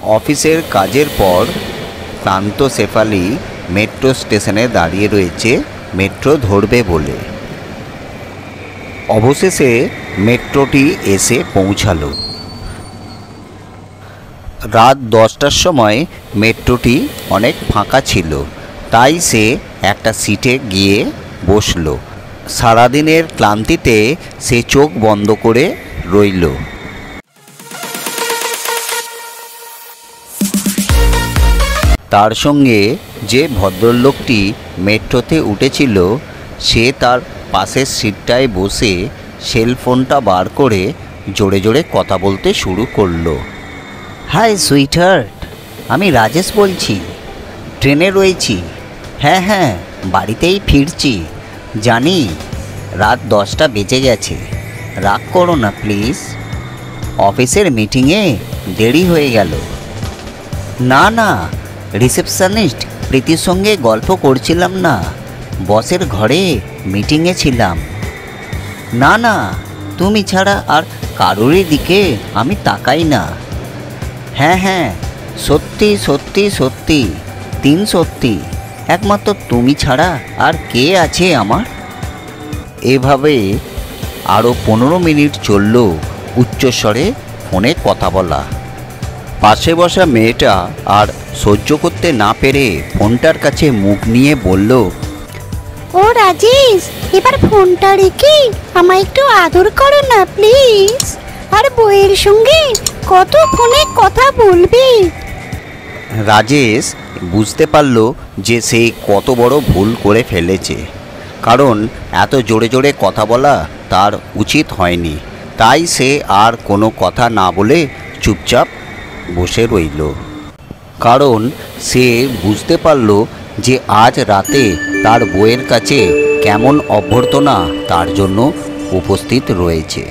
অফিসের কাজের পর ক্লান্ত শেফালি মেট্রো স্টেশনে দাঁড়িয়ে রয়েছে মেট্রো ধরবে বলে। অবশেষে মেট্রোটি এসে পৌঁছালো। রাত 10টার সময় মেট্রোটি অনেক ফাঁকা ছিল, তাই সে একটা সিটে গিয়ে বসলো। সারাদিনের ক্লান্তিতে সে চোখ বন্ধ করে রইল। তার সঙ্গে যে ভদ্রলোকটি মেট্রোতে উঠেছিল সে তার পাশের সিটটায় বসে সেলফোনটা বার করে জোরে জোরে কথা বলতে শুরু করলো। হাই সুইটহার্ট, আমি রাজেশ বলছি, ট্রেনে রয়েছি। হ্যাঁ হ্যাঁ, বাড়িতেই ফিরছি। জানি রাত 10টা বেজে গেছে, রাগ করো না প্লিজ। অফিসের মিটিংয়ে দেরি হয়ে গেল। না না, রিসেপশনিস্ট প্রীতির সঙ্গে গল্প করছিলাম না, বসের ঘরে মিটিংয়ে ছিলাম। না না, তুমি ছাড়া আর কারোরই দিকে আমি তাকাই না। হ্যাঁ হ্যাঁ, সত্যি সত্যি সত্যি, 3 সত্যি, একমাত্র তুমি ছাড়া আর কে আছে আমার। এভাবে আরও 15 মিনিট চলল উচ্চস্বরে ফোনে কথা বলা। পাশে বসা মেয়েটা আর সহ্য করতে না পেরে ফোনটার কাছে মুখ নিয়ে বলল, ও রাজেশ, এবার ফোনটা রেখে আমায় একটু আদর করো না প্লিজ। আর বইয়ের সঙ্গে কত ফোনে কথা বলবে। রাজেশ বুঝতে পারল যে সে কত বড় ভুল করে ফেলেছে, কারণ এত জোরে জোরে কথা বলা তার উচিত হয়নি। তাই সে আর কোনো কথা না বলে চুপচাপ বসে রইল, কারণ সে বুঝতে পারল যে আজ রাতে তার বউয়ের কাছে কেমন অভ্যর্থনা তার জন্য উপস্থিত রয়েছে।